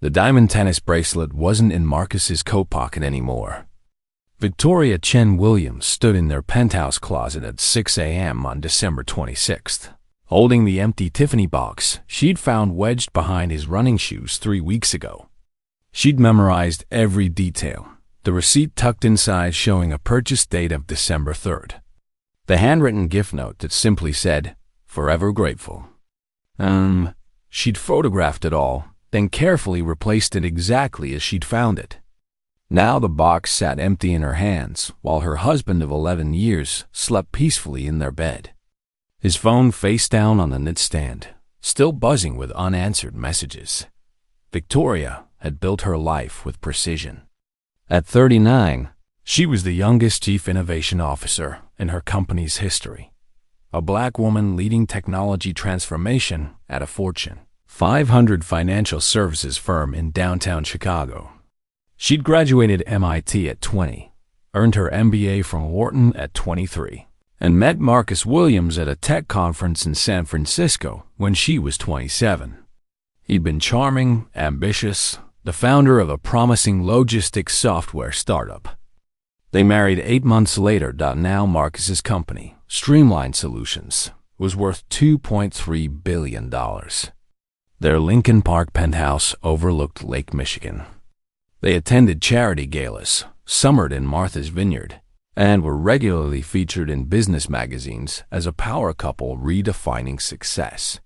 The diamond tennis bracelet wasn't in Marcus's coat pocket anymore. Victoria Chen Williams stood in their penthouse closet at 6 a.m. on December 26th, holding the empty Tiffany box she'd found wedged behind his running shoes 3 weeks ago. She'd memorized every detail, the receipt tucked inside showing a purchase date of December 3rd. The handwritten gift note that simply said, "Forever grateful." She'd photographed it all, then carefully replaced it exactly as she'd found it. Now the box sat empty in her hands, while her husband of 11 years slept peacefully in their bed. His phone face down on the nightstand, still buzzing with unanswered messages. Victoria had built her life with precision. At 39, she was the youngest chief innovation officer in her company's history. A black woman leading technology transformation at a Fortune 500 financial services firm in downtown Chicago. She'd graduated MIT at 20, earned her MBA from Wharton at 23, and met Marcus Williams at a tech conference in San Francisco when she was 27. He'd been charming, ambitious, the founder of a promising logistics software startup. They married 8 months later. Now Marcus's company, Streamline Solutions, was worth $2.3 billion. Their Lincoln Park penthouse overlooked Lake Michigan. They attended charity galas, summered in Martha's Vineyard, and were regularly featured in business magazines as a power couple redefining success.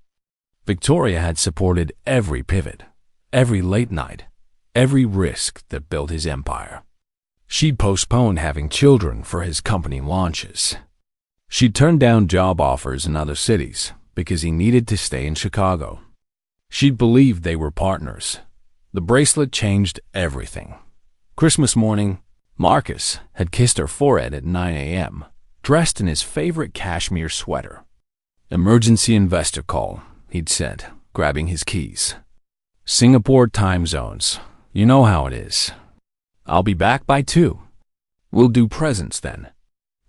Victoria had supported every pivot, every late night, every risk that built his empire. She'd postponed having children for his company launches. She'd turned down job offers in other cities because he needed to stay in Chicago. She'd believed they were partners. The bracelet changed everything. Christmas morning, Marcus had kissed her forehead at 9 a.m., dressed in his favorite cashmere sweater. "Emergency investor call," he'd said, grabbing his keys. "Singapore time zones. You know how it is. I'll be back by 2. We'll do presents then."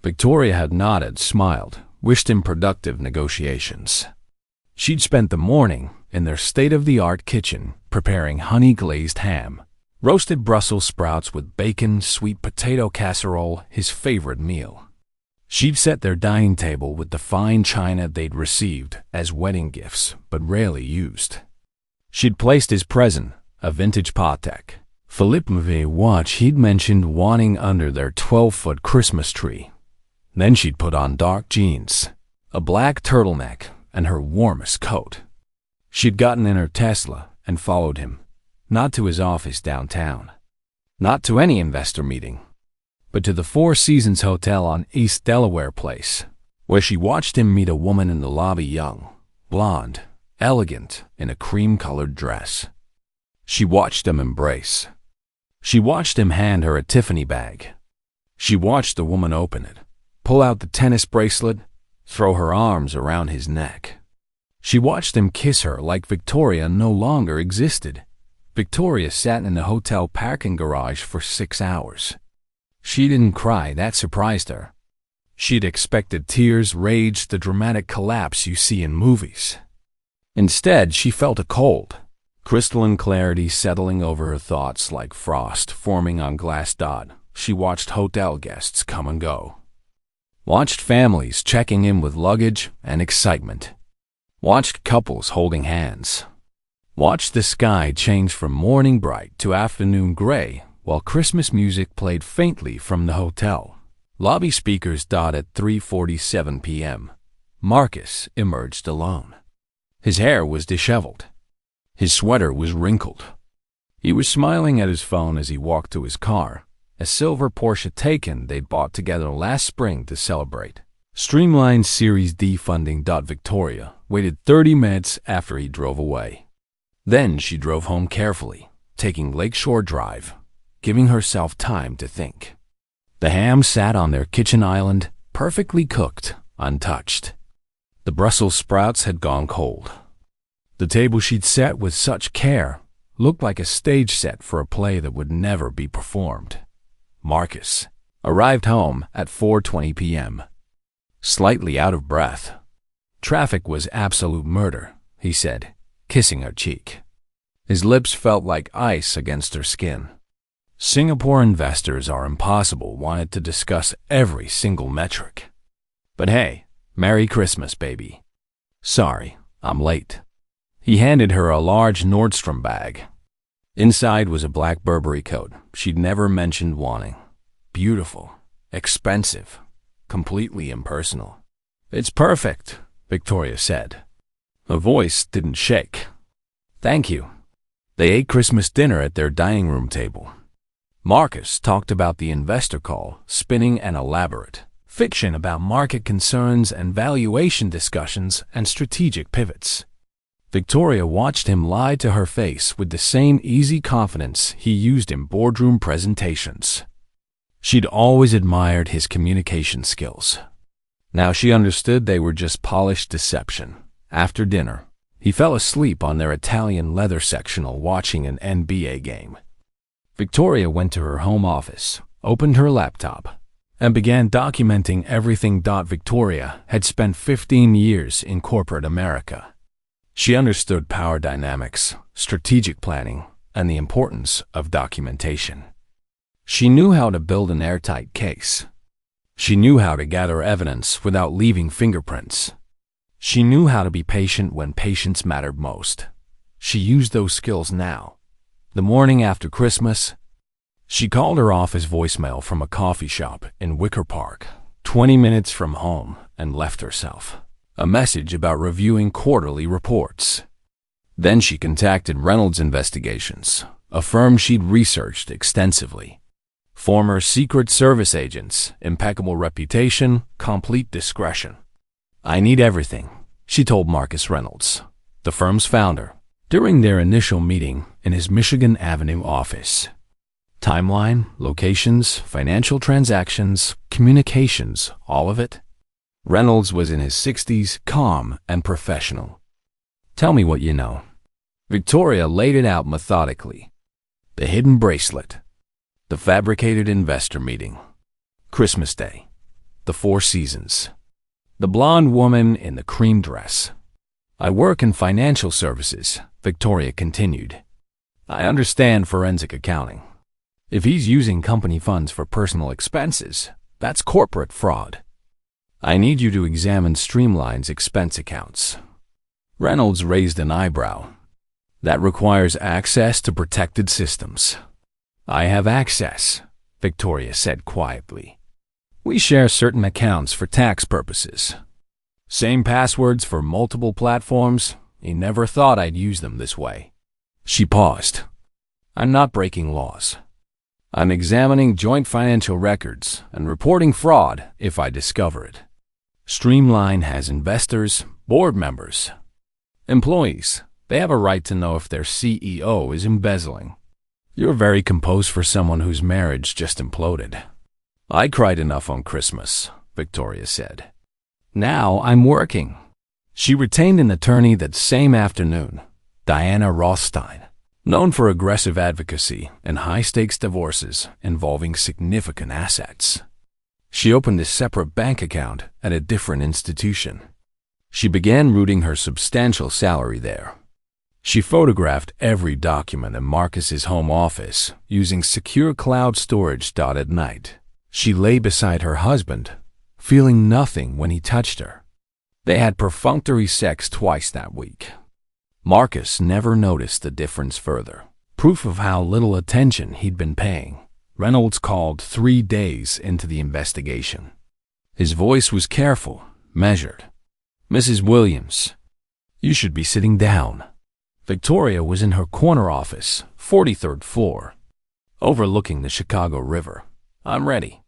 Victoria had nodded, smiled, wished him productive negotiations. She'd spent the morning in their state-of-the-art kitchen preparing honey-glazed ham, roasted Brussels sprouts with bacon, sweet potato casserole, his favorite meal. She'd set their dining table with the fine china they'd received as wedding gifts but rarely used. She'd placed his present, a vintage Patek Philippe Mauvais watch he'd mentioned wanting under their 12-foot Christmas tree. Then she'd put on dark jeans, a black turtleneck, and her warmest coat. She'd gotten in her Tesla and followed him, not to his office downtown, not to any investor meeting, but to the Four Seasons Hotel on East Delaware Place, where she watched him meet a woman in the lobby, young, blonde, elegant, in a cream-colored dress. She watched them embrace. She watched him hand her a Tiffany bag. She watched the woman open it, pull out the tennis bracelet, throw her arms around his neck. She watched him kiss her like Victoria no longer existed. Victoria sat in the hotel parking garage for 6 hours. She didn't cry, that surprised her. She'd expected tears, rage, the dramatic collapse you see in movies. Instead, she felt a cold, crystalline clarity settling over her thoughts like frost forming on glass dot. She watched hotel guests come and go. Watched families checking in with luggage and excitement. Watched couples holding hands. Watched the sky change from morning bright to afternoon gray while Christmas music played faintly from the hotel lobby speakers. At 3:47 p.m., Marcus emerged alone. His hair was disheveled. His sweater was wrinkled. He was smiling at his phone as he walked to his car, a silver Porsche Taycan they'd bought together last spring to celebrate Streamline Series D funding. Victoria waited 30 minutes after he drove away. Then she drove home carefully, taking Lakeshore Drive, giving herself time to think. The ham sat on their kitchen island, perfectly cooked, untouched. The Brussels sprouts had gone cold. The table she'd set with such care looked like a stage set for a play that would never be performed. Marcus arrived home at 4:20 p.m., slightly out of breath. "Traffic was absolute murder," he said, kissing her cheek. His lips felt like ice against her skin. Singapore investors are impossible wanted to discuss every single metric. But hey, Merry Christmas, baby. Sorry, I'm late. He handed her a large Nordstrom bag. Inside was a black Burberry coat she'd never mentioned wanting. Beautiful, expensive, completely impersonal. It's perfect, Victoria said. Her voice didn't shake. Thank you. They ate Christmas dinner at their dining room table. Marcus talked about the investor call, spinning an elaborate fiction about market concerns and valuation discussions and strategic pivots. Victoria watched him lie to her face with the same easy confidence he used in boardroom presentations. She'd always admired his communication skills. Now she understood they were just polished deception. After dinner, he fell asleep on their Italian leather sectional watching an NBA game. Victoria went to her home office, opened her laptop, and began documenting everything. Victoria had spent 15 years in corporate America. She understood power dynamics, strategic planning, and the importance of documentation. She knew how to build an airtight case. She knew how to gather evidence without leaving fingerprints. She knew how to be patient when patience mattered most. She used those skills now. The morning after Christmas, she called her office voicemail from a coffee shop in Wicker Park, 20 minutes from home, and left herself a message about reviewing quarterly reports. Then she contacted Reynolds Investigations, a firm she'd researched extensively. Former Secret Service agents, impeccable reputation, complete discretion. I need everything, she told Marcus Reynolds, the firm's founder, during their initial meeting in his Michigan Avenue office. Timeline, locations, financial transactions, communications, all of it. Reynolds was in his 60s, calm and professional. Tell me what you know. Victoria laid it out methodically. The hidden bracelet. The fabricated investor meeting. Christmas Day. The Four Seasons. The blonde woman in the cream dress. I work in financial services, Victoria continued. I understand forensic accounting. If he's using company funds for personal expenses, that's corporate fraud. I need you to examine Streamline's expense accounts. Reynolds raised an eyebrow. That requires access to protected systems. I have access, Victoria said quietly. We share certain accounts for tax purposes. Same passwords for multiple platforms. He never thought I'd use them this way. She paused. I'm not breaking laws. I'm examining joint financial records and reporting fraud if I discover it. Streamline has investors, board members, employees. They have a right to know if their CEO is embezzling. You're very composed for someone whose marriage just imploded. I cried enough on Christmas, Victoria said. Now I'm working. She retained an attorney that same afternoon, Diana Rothstein, known for aggressive advocacy and high-stakes divorces involving significant assets. She opened a separate bank account at a different institution. She began rooting her substantial salary there. She photographed every document in Marcus's home office using secure cloud storage. At night, she lay beside her husband, feeling nothing when he touched her. They had perfunctory sex twice that week. Marcus never noticed the difference further, proof of how little attention he'd been paying. Reynolds called 3 days into the investigation. His voice was careful, measured. Mrs. Williams, you should be sitting down. Victoria was in her corner office, 43rd floor, overlooking the Chicago River. I'm ready.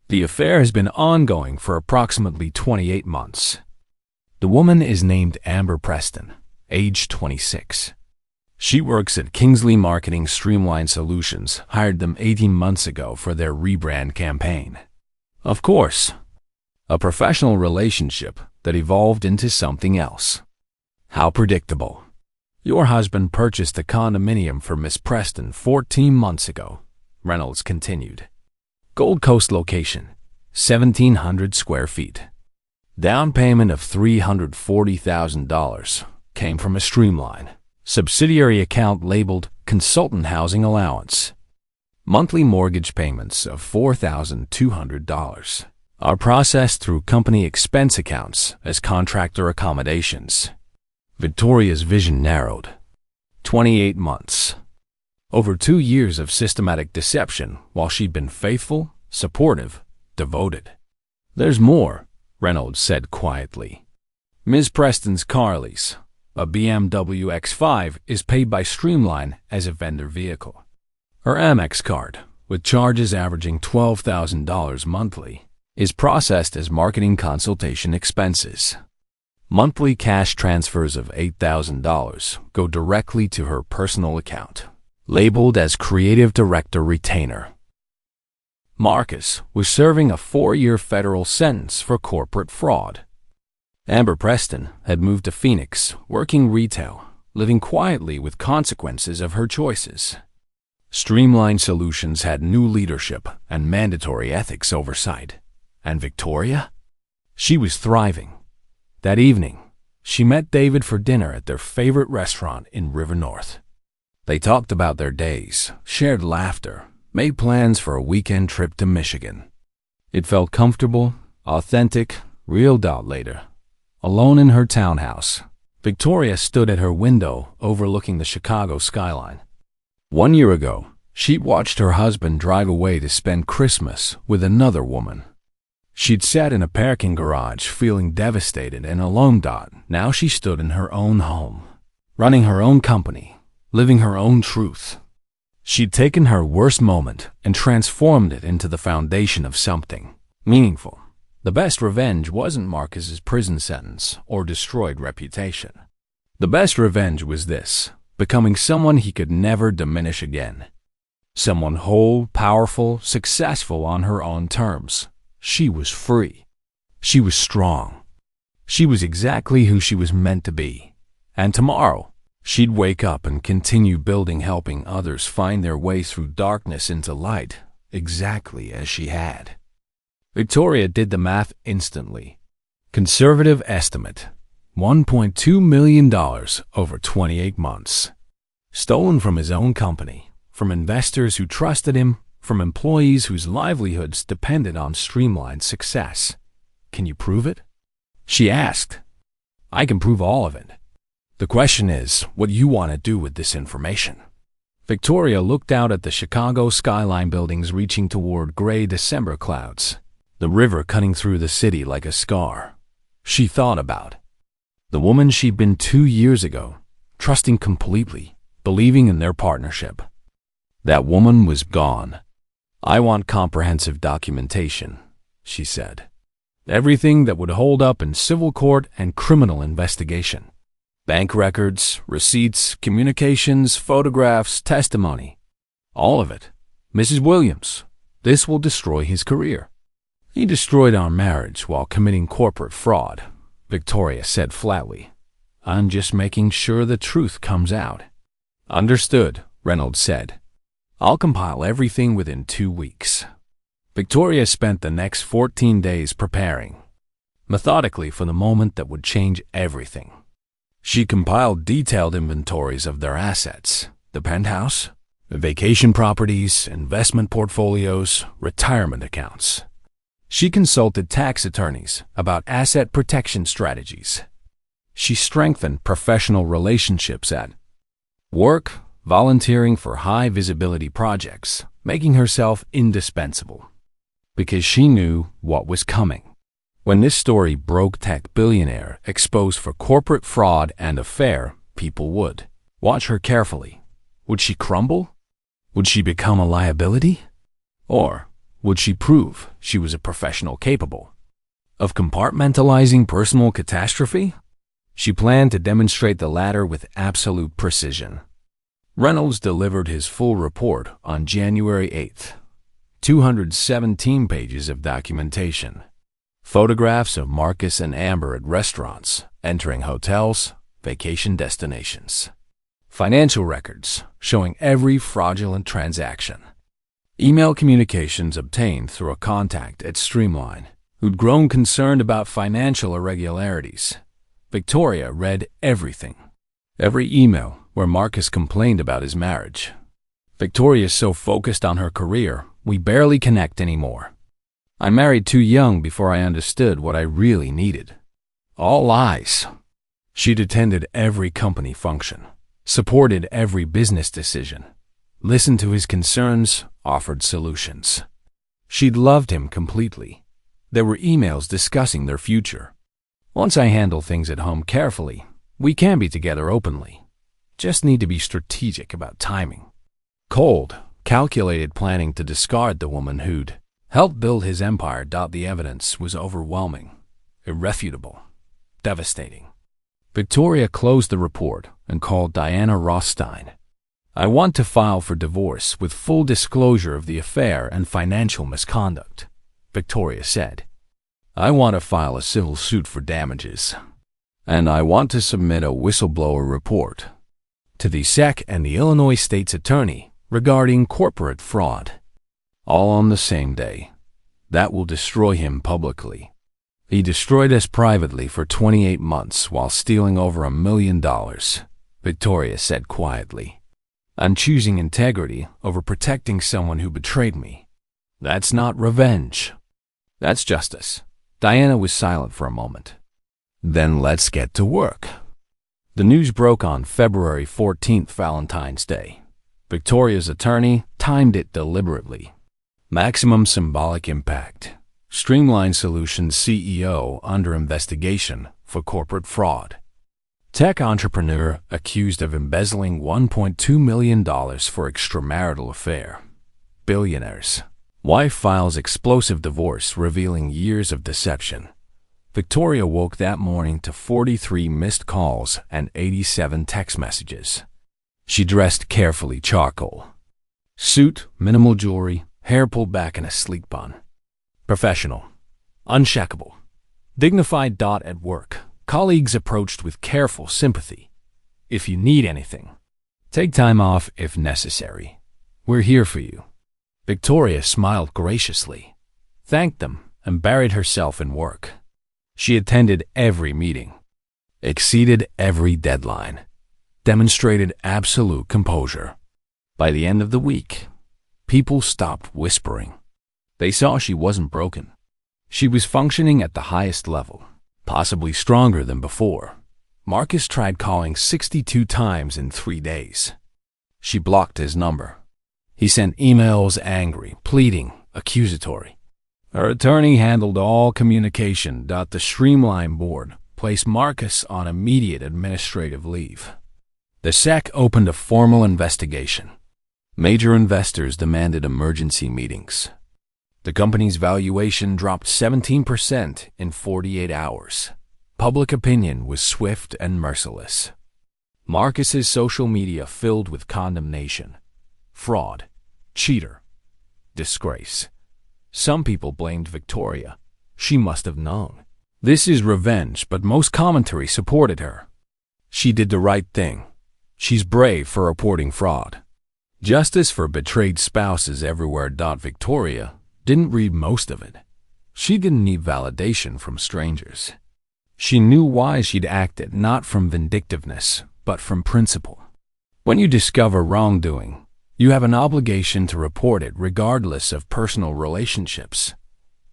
The affair has been ongoing for approximately 28 months. The woman is named Amber Preston, age 26. She works at Kingsley Marketing Streamline Solutions, hired them 18 months ago for their rebrand campaign. Of course, a professional relationship that evolved into something else. How predictable. Your husband purchased a condominium for Miss Preston 14 months ago, Reynolds continued. Gold Coast location, 1,700 square feet. Down payment of $340,000 came from a Streamline. Subsidiary account labeled Consultant Housing Allowance. Monthly mortgage payments of $4,200 are processed through company expense accounts as contractor accommodations. Victoria's vision narrowed. 28 months. Over 2 years of systematic deception while she'd been faithful, supportive, devoted. "There's more," Reynolds said quietly. "Ms. Preston's car lease, a BMW X5, is paid by Streamline as a vendor vehicle. Her Amex card, with charges averaging $12,000 monthly, is processed as marketing consultation expenses. Monthly cash transfers of $8,000 go directly to her personal account, labeled as Creative Director Retainer." Marcus was serving a 4-year federal sentence for corporate fraud. Amber Preston had moved to Phoenix, working retail, living quietly with consequences of her choices. Streamline Solutions had new leadership and mandatory ethics oversight. And Victoria? She was thriving. That evening, she met David for dinner at their favorite restaurant in River North. They talked about their days, shared laughter, made plans for a weekend trip to Michigan. It felt comfortable, authentic, real. Later, alone in her townhouse, Victoria stood at her window overlooking the Chicago skyline. 1 year ago, she'd watched her husband drive away to spend Christmas with another woman. She'd sat in a parking garage feeling devastated and alone. Now she stood in her own home, running her own company, living her own truth. She'd taken her worst moment and transformed it into the foundation of something meaningful. The best revenge wasn't Marcus's prison sentence or destroyed reputation. The best revenge was this: becoming someone he could never diminish again. Someone whole, powerful, successful on her own terms. She was free. She was strong. She was exactly who she was meant to be. And tomorrow, she'd wake up and continue building, helping others find their way through darkness into light, exactly as she had. Victoria did the math instantly. Conservative estimate: $1.2 million over 28 months. Stolen from his own company, from investors who trusted him, from employees whose livelihoods depended on Streamline's success. "Can you prove it?" she asked. "I can prove all of it. The question is what you want to do with this information." Victoria looked out at the Chicago skyline buildings reaching toward gray December clouds, the river cutting through the city like a scar. She thought about the woman she'd been 2 years ago, trusting completely, believing in their partnership. That woman was gone. "I want comprehensive documentation," she said. "Everything that would hold up in civil court and criminal investigation. Bank records, receipts, communications, photographs, testimony. All of it. Mrs. Williams, this will destroy his career." "He destroyed our marriage while committing corporate fraud," Victoria said flatly. "I'm just making sure the truth comes out." "Understood," Reynolds said. "I'll compile everything within 2 weeks." Victoria spent the next 14 days preparing, methodically, for the moment that would change everything. She compiled detailed inventories of their assets: the penthouse, vacation properties, investment portfolios, retirement accounts. She consulted tax attorneys about asset protection strategies. She strengthened professional relationships at work, volunteering for high-visibility projects, making herself indispensable. Because she knew what was coming. When this story broke, tech billionaire exposed for corporate fraud and affair, people would watch her carefully. Would she crumble? Would she become a liability? Or would she prove she was a professional capable of compartmentalizing personal catastrophe? She planned to demonstrate the latter with absolute precision. Reynolds delivered his full report on January 8th. 217 pages of documentation. Photographs of Marcus and Amber at restaurants, entering hotels, vacation destinations. Financial records showing every fraudulent transaction. Email communications obtained through a contact at Streamline, who'd grown concerned about financial irregularities. Victoria read everything. Every email where Marcus complained about his marriage. Victoria's so focused on her career, we barely connect anymore. I married too young before I understood what I really needed. All lies. She'd attended every company function, supported every business decision, listened to his concerns, offered solutions. She'd loved him completely. There were emails discussing their future. Once I handle things at home carefully, we can be together openly. Just need to be strategic about timing. Cold, calculated planning to discard the woman who'd helped build his empire. The evidence was overwhelming, irrefutable, devastating. Victoria closed the report and called Diana Rothstein. I want to file for divorce with full disclosure of the affair and financial misconduct, Victoria said. I want to file a civil suit for damages. And I want to submit a whistleblower report to the SEC and the Illinois State's Attorney regarding corporate fraud. All on the same day. That will destroy him publicly. He destroyed us privately for 28 months while stealing over $1 million, Victoria said quietly. I'm choosing integrity over protecting someone who betrayed me. That's not revenge. That's justice. Diana was silent for a moment. Then let's get to work. The news broke on February 14th, Valentine's Day. Victoria's attorney timed it deliberately. Maximum symbolic impact. Streamline Solutions CEO under investigation for corporate fraud. Tech entrepreneur accused of embezzling $1.2 million for extramarital affair. Billionaires. Wife files explosive divorce revealing years of deception. Victoria woke that morning to 43 missed calls and 87 text messages. She dressed carefully charcoal. Suit, minimal jewelry, hair pulled back in a sleek bun. Professional. Unshakable. Dignified. At work, colleagues approached with careful sympathy. If you need anything, take time off if necessary. We're here for you. Victoria smiled graciously, thanked them, and buried herself in work. She attended every meeting, exceeded every deadline, demonstrated absolute composure. By the end of the week, people stopped whispering. They saw she wasn't broken. She was functioning at the highest level, possibly stronger than before. Marcus tried calling 62 times in 3 days. She blocked his number. He sent emails angry, pleading, accusatory. Her attorney handled all communication. The Streamline board placed Marcus on immediate administrative leave. The SEC opened a formal investigation. Major investors demanded emergency meetings. The company's valuation dropped 17% in 48 hours. Public opinion was swift and merciless. Marcus's social media filled with condemnation, fraud, cheater, disgrace. Some people blamed Victoria. She must have known. This is revenge, but most commentary supported her. She did the right thing. She's brave for reporting fraud. Justice for betrayed spouses everywhere. Victoria didn't read most of it. She didn't need validation from strangers. She knew why she'd acted, not from vindictiveness, but from principle. When you discover wrongdoing, you have an obligation to report it regardless of personal relationships.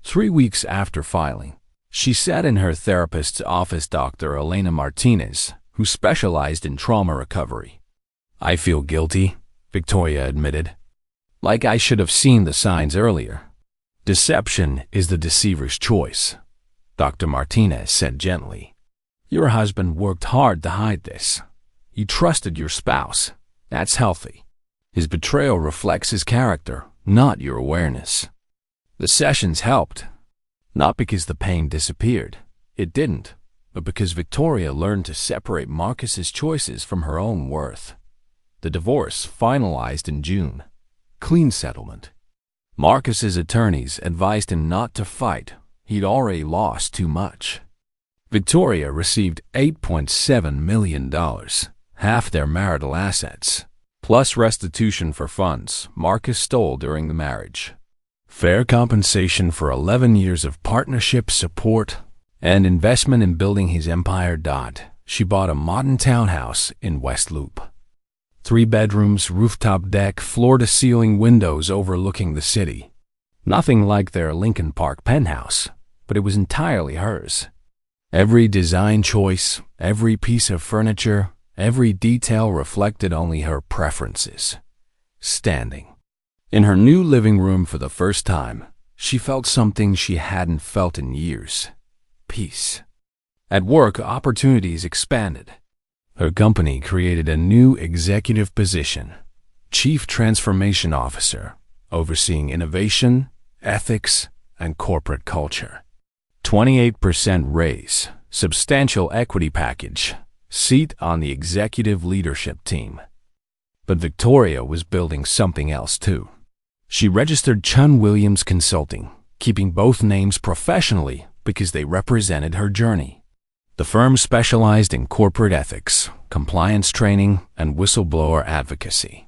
3 weeks after filing, she sat in her therapist's office. Dr. Elena Martinez, who specialized in trauma recovery. I feel guilty, Victoria admitted. Like I should have seen the signs earlier. Deception is the deceiver's choice, Dr. Martinez said gently. Your husband worked hard to hide this. You trusted your spouse. That's healthy. His betrayal reflects his character, not your awareness. The sessions helped, not because the pain disappeared. It didn't, but because Victoria learned to separate Marcus's choices from her own worth. The divorce finalized in June. Clean settlement. Marcus's attorneys advised him not to fight. He'd already lost too much. Victoria received $8.7 million, half their marital assets, plus restitution for funds Marcus stole during the marriage. Fair compensation for 11 years of partnership support and investment in building his empire. she bought a modern townhouse in West Loop. 3 bedrooms, rooftop deck, floor-to-ceiling windows overlooking the city. Nothing like their Lincoln Park penthouse, but it was entirely hers. Every design choice, every piece of furniture, every detail reflected only her preferences. Standing in her new living room for the first time, she felt something she hadn't felt in years: peace. At work, opportunities expanded. Her company created a new executive position, Chief Transformation Officer, overseeing innovation, ethics, and corporate culture. 28% raise, substantial equity package, seat on the executive leadership team. But Victoria was building something else too. She registered Chun Williams Consulting, keeping both names professionally because they represented her journey. The firm specialized in corporate ethics, compliance training, and whistleblower advocacy.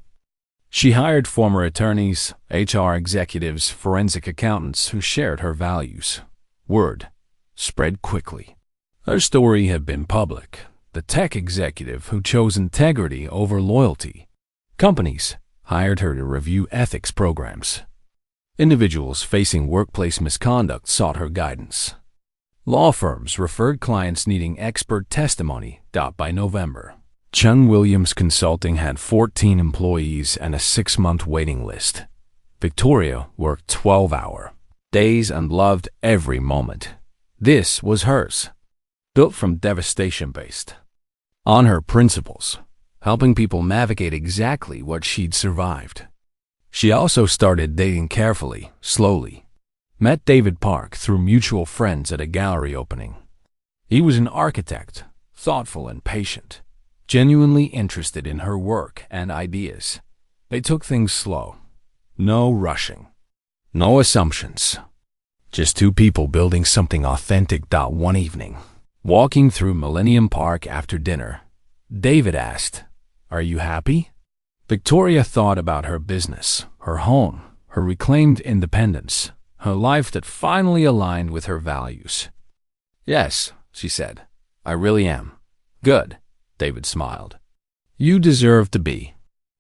She hired former attorneys, HR executives, forensic accountants who shared her values. Word spread quickly. Her story had been public. The tech executive who chose integrity over loyalty. Companies hired her to review ethics programs. Individuals facing workplace misconduct sought her guidance. Law firms referred clients needing expert testimony. By November, Chun Williams Consulting had 14 employees and a 6-month waiting list. Victoria worked 12-hour days and loved every moment. This was hers, built from devastation based on her principles, helping people navigate exactly what she'd survived. She also started dating carefully, slowly. Met David Park through mutual friends at a gallery opening. He was an architect, thoughtful and patient, genuinely interested in her work and ideas. They took things slow. No rushing. No assumptions. Just 2 people building something authentic. One evening, walking through Millennium Park after dinner, David asked, "Are you happy?" Victoria thought about her business, her home, her reclaimed independence, her life that finally aligned with her values. "Yes," she said, "I really am." "Good," David smiled. "You deserve to be."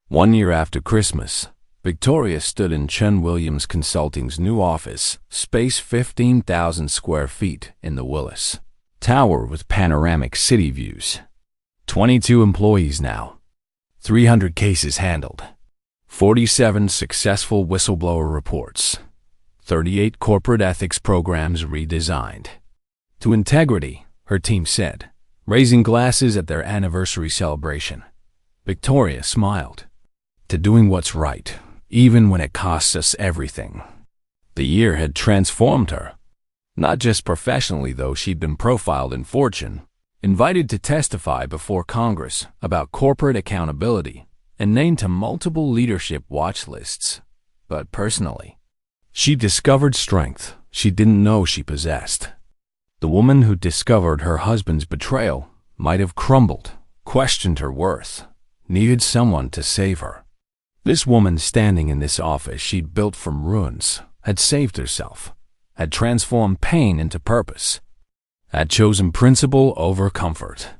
1 year after Christmas, Victoria stood in Chun Williams Consulting's new office, space 15,000 square feet in the Willis Tower with panoramic city views. 22 employees now, 300 cases handled, 47 successful whistleblower reports, 38 corporate ethics programs redesigned. To integrity, her team said, raising glasses at their anniversary celebration. Victoria smiled. To doing what's right, even when it costs us everything. The year had transformed her. Not just professionally, though. She'd been profiled in Fortune, invited to testify before Congress about corporate accountability, and named to multiple leadership watch lists. But personally, she discovered strength she didn't know she possessed. The woman who discovered her husband's betrayal might have crumbled, questioned her worth, needed someone to save her. This woman standing in this office she'd built from ruins had saved herself, had transformed pain into purpose, had chosen principle over comfort.